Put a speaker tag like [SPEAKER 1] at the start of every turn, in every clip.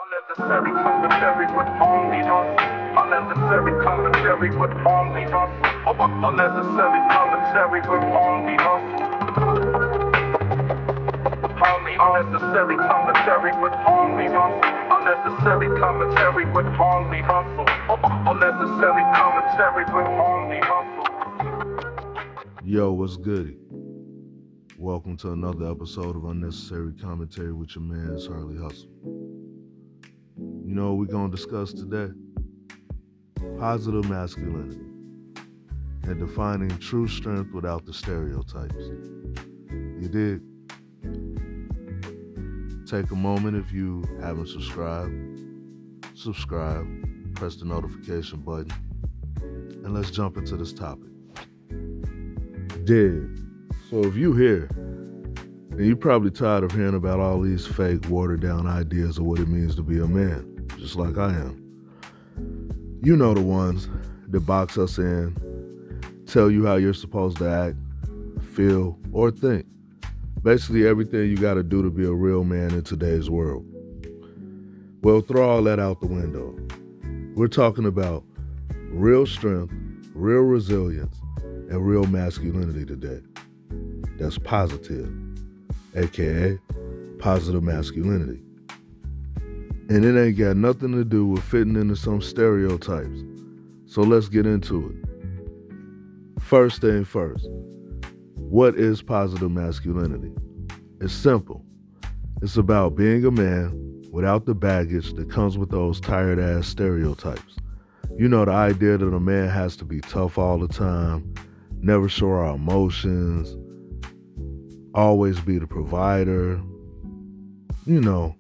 [SPEAKER 1] Unnecessary commentary with only us. Unnecessary commentary with only us. Unnecessary commentary with only us. Unnecessary commentary with only us. Unnecessary commentary with only us. Unnecessary commentary with only us.
[SPEAKER 2] Yo, what's goody? Welcome to another episode of Unnecessary Commentary with your man, Harley Hustle. You know what we're going to discuss today? Positive masculinity and defining true strength without the stereotypes. You dig? Take a moment if you haven't subscribe, press the notification button, and let's jump into this topic. Dig. So if you here, then you're probably tired of hearing about all these fake, watered-down ideas of what it means to be a man, just like I am. You know the ones that box us in, tell you how you're supposed to act, feel, or think. Basically everything you got to do to be a real man in today's world. Well, throw all that out the window. We're talking about real strength, real resilience, and real masculinity today. That's positive, aka positive masculinity. And it ain't got nothing to do with fitting into some stereotypes. So let's get into it. First thing first, what is positive masculinity? It's simple. It's about being a man without the baggage that comes with those tired ass stereotypes. You know, the idea that a man has to be tough all the time, never show our emotions, always be the provider, you know,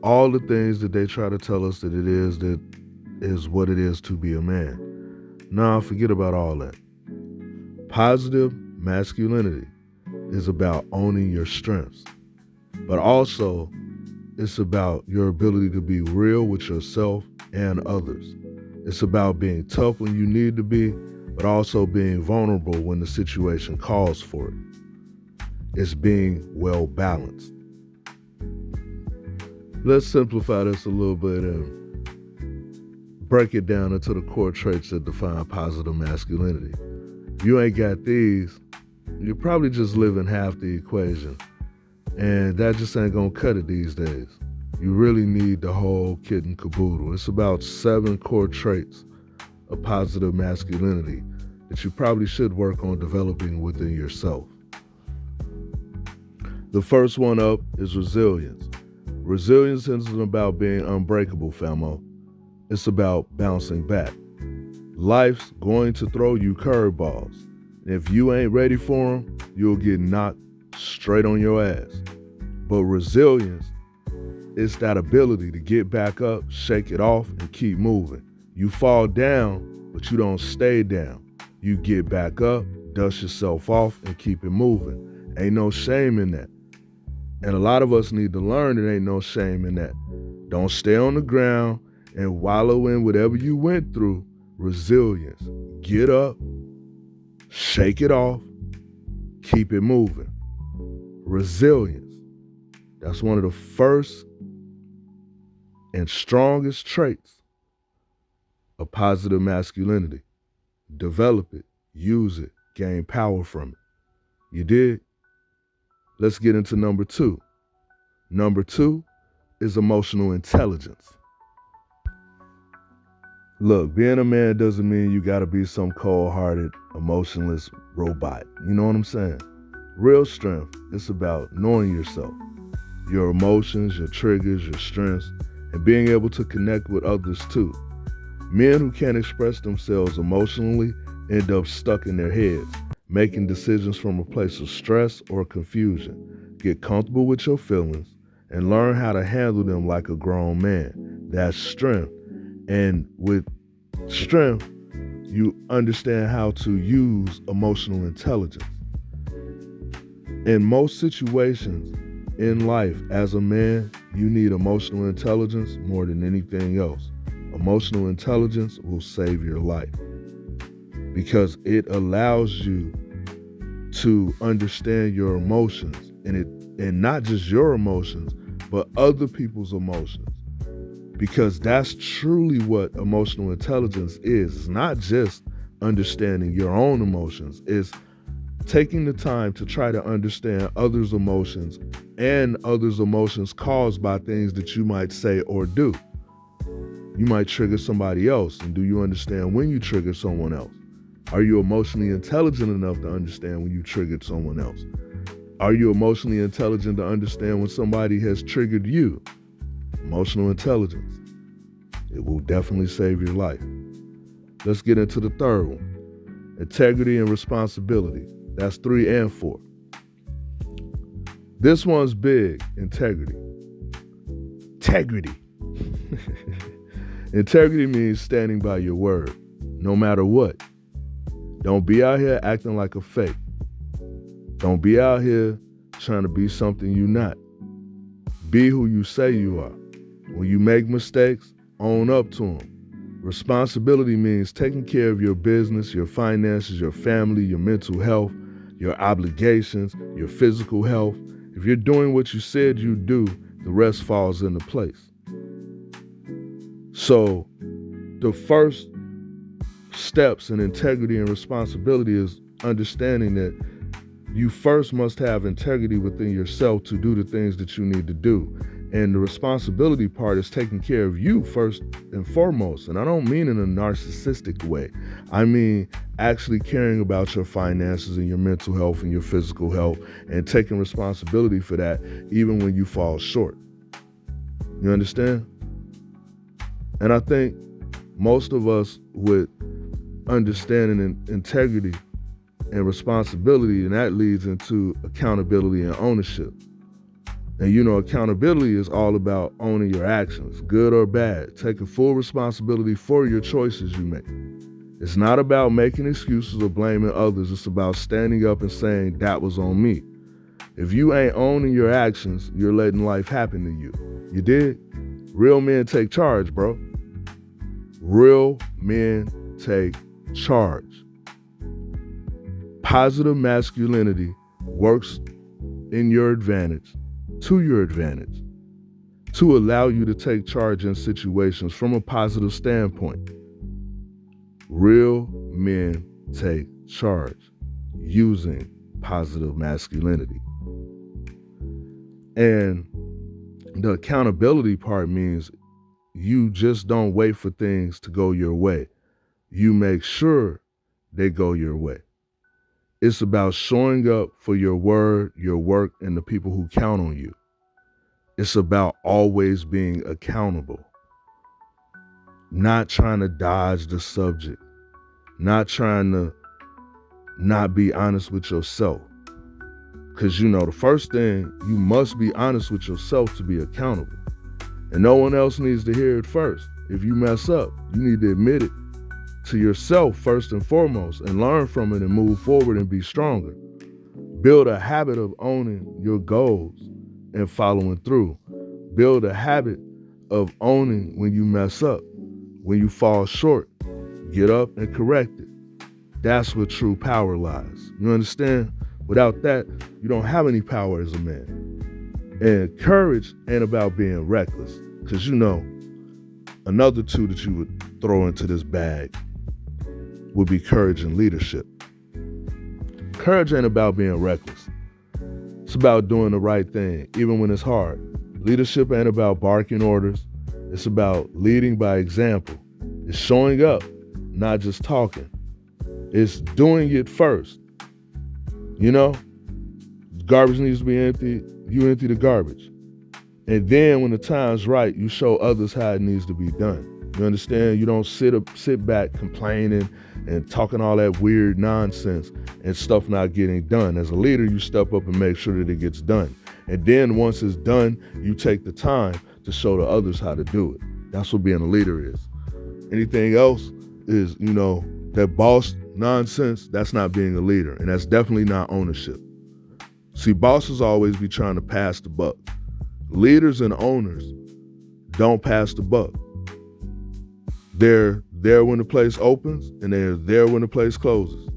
[SPEAKER 2] all the things that they try to tell us that is what it is to be a man. Nah, forget about all that. Positive masculinity is about owning your strengths, but also it's about your ability to be real with yourself and others. It's about being tough when you need to be, but also being vulnerable when the situation calls for it. It's being well balanced. Let's simplify this a little bit and break it down into the core traits that define positive masculinity. If you ain't got these, you're probably just living half the equation. And that just ain't gonna cut it these days. You really need the whole kit and caboodle. It's about 7 core traits of positive masculinity that you probably should work on developing within yourself. The first one up is resilience. Resilience isn't about being unbreakable, famo. It's about bouncing back. Life's going to throw you curveballs. And if you ain't ready for them, you'll get knocked straight on your ass. But resilience is that ability to get back up, shake it off, and keep moving. You fall down, but you don't stay down. You get back up, dust yourself off, and keep it moving. Ain't no shame in that. And a lot of us need to learn there ain't no shame in that. Don't stay on the ground and wallow in whatever you went through. Resilience. Get up, shake it off, keep it moving. Resilience. That's one of the first and strongest traits of positive masculinity. Develop it, use it, gain power from it. You dig? Let's get into number 2. Number 2 is emotional intelligence. Look, being a man doesn't mean you gotta be some cold-hearted, emotionless robot. You know what I'm saying? Real strength is about knowing yourself, your emotions, your triggers, your strengths, and being able to connect with others too. Men who can't express themselves emotionally end up stuck in their heads, making decisions from a place of stress or confusion. Get comfortable with your feelings and learn how to handle them like a grown man. That's strength. And with strength, you understand how to use emotional intelligence. In most situations in life, as a man, you need emotional intelligence more than anything else. Emotional intelligence will save your life because it allows you to understand your emotions and not just your emotions, but other people's emotions. Because that's truly what emotional intelligence is. It's not just understanding your own emotions. It's taking the time to try to understand others' emotions and others' emotions caused by things that you might say or do. You might trigger somebody else, and do you understand when you trigger someone else? Are you emotionally intelligent enough to understand when you triggered someone else? Are you emotionally intelligent to understand when somebody has triggered you? Emotional intelligence. It will definitely save your life. Let's get into the third one. Integrity and responsibility. That's 3 and 4. This one's big. Integrity. Integrity. Integrity means standing by your word, no matter what. Don't be out here acting like a fake. Don't be out here trying to be something you're not. Be who you say you are. When you make mistakes, own up to them. Responsibility means taking care of your business, your finances, your family, your mental health, your obligations, your physical health. If you're doing what you said you do, the rest falls into place. So the first steps in integrity and responsibility is understanding that you first must have integrity within yourself to do the things that you need to do. And the responsibility part is taking care of you first and foremost. And I don't mean in a narcissistic way. I mean actually caring about your finances and your mental health and your physical health and taking responsibility for that even when you fall short. You understand? And I think most of us with understanding and integrity and responsibility, and that leads into accountability and ownership. And accountability is all about owning your actions, good or bad, taking full responsibility for your choices you make. It's not about making excuses or blaming others. It's about standing up and saying, that was on me. If you ain't owning your actions, you're letting life happen to you. You dig? Real men take charge, bro. Real men take charge. Positive masculinity works in your advantage, to your advantage, to allow you to take charge in situations from a positive standpoint. Real men take charge using positive masculinity. And the accountability part means you just don't wait for things to go your way. You make sure they go your way. It's about showing up for your word, your work, and the people who count on you. It's about always being accountable. Not trying to dodge the subject. Not trying to not be honest with yourself. Because the first thing, you must be honest with yourself to be accountable. And no one else needs to hear it first. If you mess up, you need to admit it to yourself first and foremost and learn from it and move forward and be stronger. Build a habit of owning your goals and following through. Build a habit of owning when you mess up. When you fall short, get up and correct it. That's where true power lies. You understand? Without that, you don't have any power as a man. And courage ain't about being reckless. Because another two that you would throw into this bag would be courage and leadership. Courage ain't about being reckless. It's about doing the right thing, even when it's hard. Leadership ain't about barking orders. It's about leading by example. It's showing up, not just talking. It's doing it first. Garbage needs to be empty. You empty the garbage. And then when the time's right, you show others how it needs to be done. You understand? You don't sit back complaining and talking all that weird nonsense and stuff not getting done. As a leader, you step up and make sure that it gets done. And then once it's done, you take the time to show the others how to do it. That's what being a leader is. Anything else is, that boss nonsense, that's not being a leader. And that's definitely not ownership. See, bosses always be trying to pass the buck. Leaders and owners don't pass the buck. They're there when the place opens and they're there when the place closes.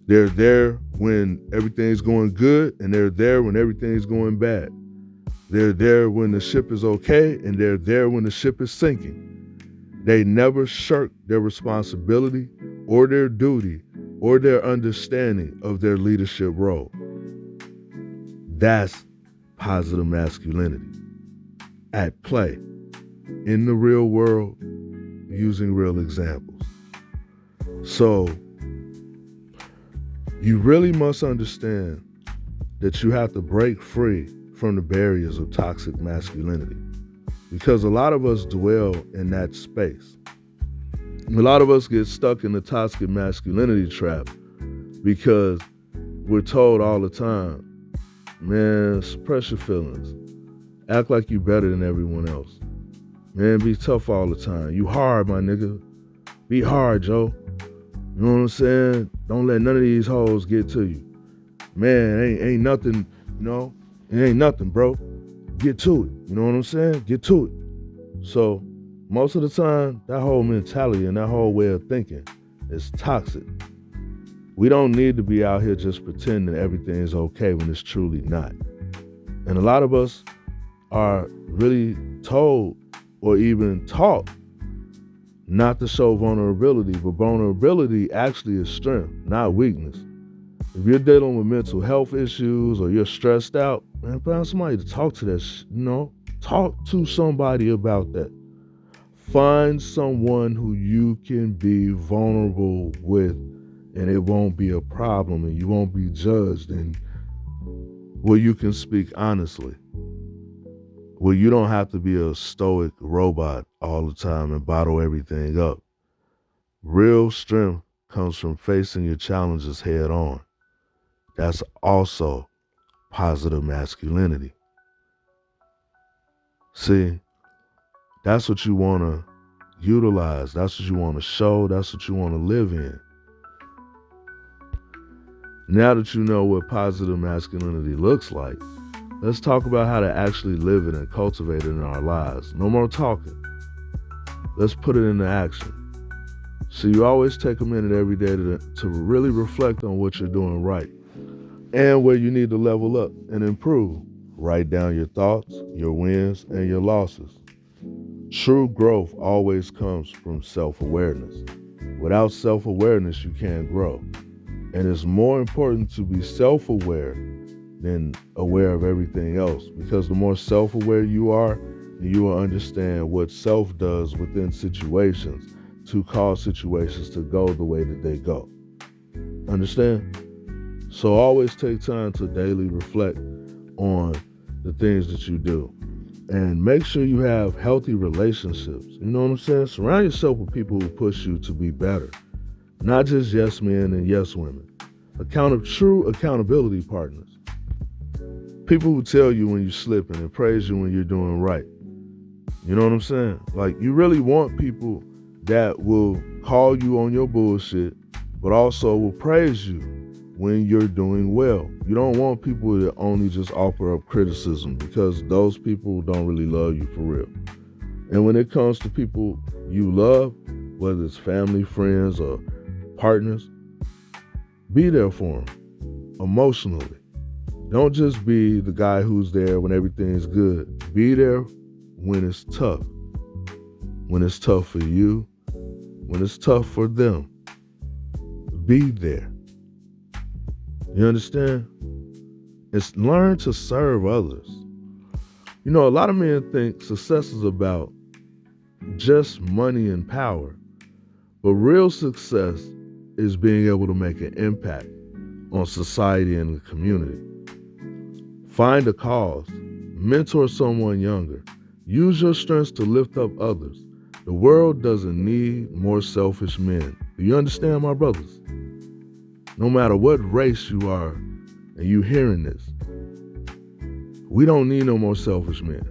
[SPEAKER 2] They're there when everything's going good and they're there when everything's going bad. They're there when the ship is okay, and they're there when the ship is sinking. They never shirk their responsibility or their duty or their understanding of their leadership role. That's positive masculinity at play in the real world using real examples. So you really must understand that you have to break free from the barriers of toxic masculinity, because a lot of us dwell in that space. A lot of us get stuck in the toxic masculinity trap because we're told all the time, man, suppress your feelings. Act like you better than everyone else. Man, be tough all the time. You hard, my nigga. Be hard, Joe. You know what I'm saying? Don't let none of these hoes get to you. Man, ain't nothing, it ain't nothing, bro. Get to it. You know what I'm saying? Get to it. So most of the time, that whole mentality and that whole way of thinking is toxic. We don't need to be out here just pretending everything is okay when it's truly not. And a lot of us are really told or even taught not to show vulnerability, but vulnerability actually is strength, not weakness. If you're dealing with mental health issues or you're stressed out, man, find somebody to talk to that, talk to somebody about that. Find someone who you can be vulnerable with, and it won't be a problem, and you won't be judged, and where you can speak honestly, where you don't have to be a stoic robot all the time and bottle everything up. Real strength comes from facing your challenges head on. That's also positive masculinity. See, that's what you want to utilize. That's what you want to show. That's what you want to live in. Now that you know what positive masculinity looks like, let's talk about how to actually live it and cultivate it in our lives. No more talking. Let's put it into action. So you always take a minute every day to really reflect on what you're doing right and where you need to level up and improve. Write down your thoughts, your wins, and your losses. True growth always comes from self-awareness. Without self-awareness, you can't grow. And it's more important to be self-aware than aware of everything else, because the more self-aware you are, you will understand what self does within situations to cause situations to go the way that they go. Understand? So always take time to daily reflect on the things that you do. And make sure you have healthy relationships. You know what I'm saying? Surround yourself with people who push you to be better. Not just yes men and yes women. True accountability partners. People who tell you when you're slipping and praise you when you're doing right. You know what I'm saying? Like, you really want people that will call you on your bullshit, but also will praise you when you're doing well. You don't want people that only just offer up criticism, because those people don't really love you for real. And when it comes to people you love, whether it's family, friends, or partners, be there for them emotionally. Don't just be the guy who's there when everything's good. Be there when it's tough. When it's tough for you, when it's tough for them. Be there. You understand? It's learn to serve others. You know, a lot of men think success is about just money and power, but real success is being able to make an impact on society and the community. Find a cause, mentor someone younger, use your strengths to lift up others. The world doesn't need more selfish men. Do you understand, my brothers? No matter what race you are, and you hearing this, we don't need no more selfish men.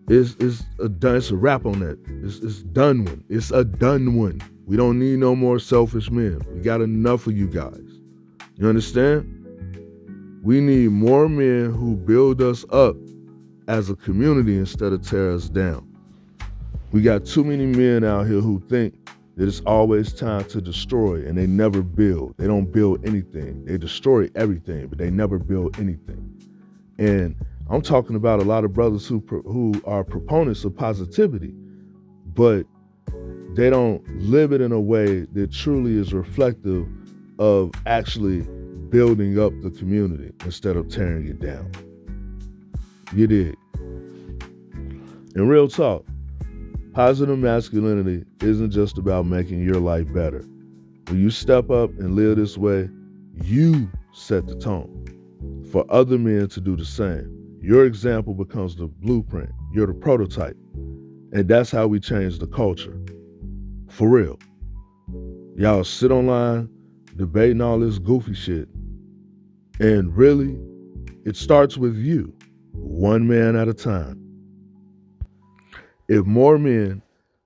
[SPEAKER 2] It's a wrap on that. It's done one. It's a done one. We don't need no more selfish men. We got enough of you guys. You understand? We need more men who build us up as a community instead of tear us down. We got too many men out here who think that it's always time to destroy, and they never build. They don't build anything. They destroy everything, but they never build anything. And I'm talking about a lot of brothers who are proponents of positivity, but they don't live it in a way that truly is reflective of actually building up the community instead of tearing it down. You dig? In real talk, positive masculinity isn't just about making your life better. When you step up and live this way, you set the tone for other men to do the same. Your example becomes the blueprint. You're the prototype. And that's how we change the culture. For real. Y'all sit online debating all this goofy shit. And really, it starts with you, one man at a time. If more men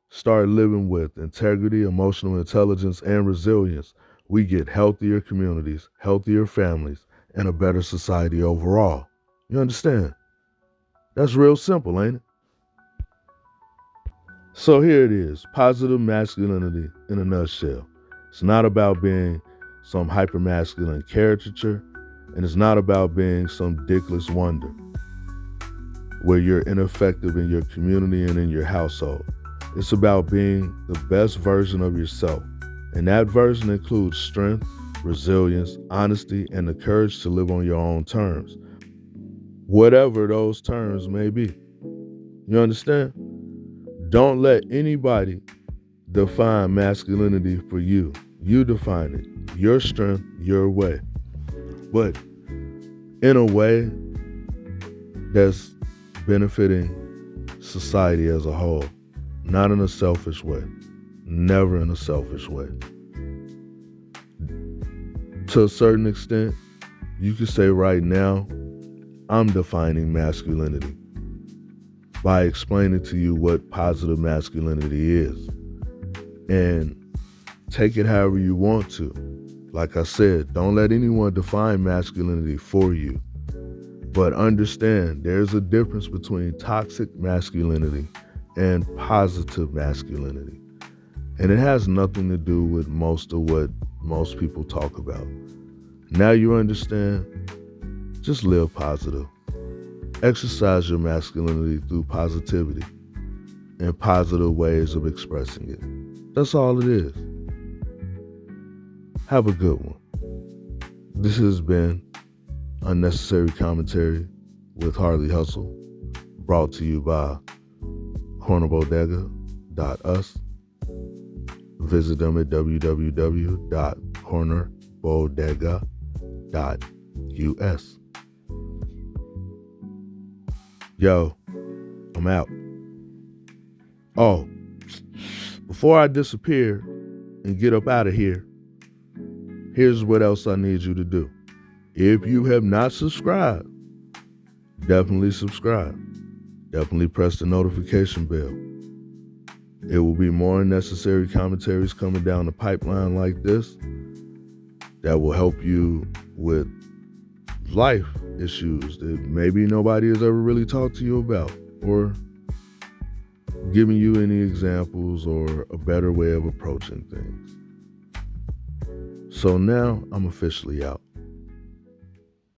[SPEAKER 2] start living with integrity, emotional intelligence, and resilience, we get healthier communities, healthier families, and a better society overall. You understand? That's real simple, ain't it? So here it is, positive masculinity in a nutshell. It's not about being some hypermasculine caricature, and it's not about being some dickless wonder where you're ineffective in your community and in your household. It's about being the best version of yourself, and that version includes strength, resilience, honesty, and the courage to live on your own terms, whatever those terms may be. You understand? Don't let anybody define masculinity for you. You define it. Your strength, your way. But in a way that's benefiting society as a whole. Not in a selfish way. Never in a selfish way. To a certain extent, you could say right now, I'm defining masculinity by explaining to you what positive masculinity is. And take it however you want to. Like I said, don't let anyone define masculinity for you. But understand there's a difference between toxic masculinity and positive masculinity. And it has nothing to do with most of what most people talk about. Now you understand? Just live positive. Exercise your masculinity through positivity and positive ways of expressing it. That's all it is. Have a good one. This has been Unnecessary Commentary with Harley Hustle, brought to you by cornerbodega.us. Visit them at www.cornerbodega.us. Yo, I'm out. Oh, before I disappear and get up out of here, here's what else I need you to do. If you have not subscribed, definitely subscribe. Definitely press the notification bell. There will be more unnecessary commentaries coming down the pipeline like this that will help you with life issues that maybe nobody has ever really talked to you about, or giving you any examples or a better way of approaching things. So now I'm officially out.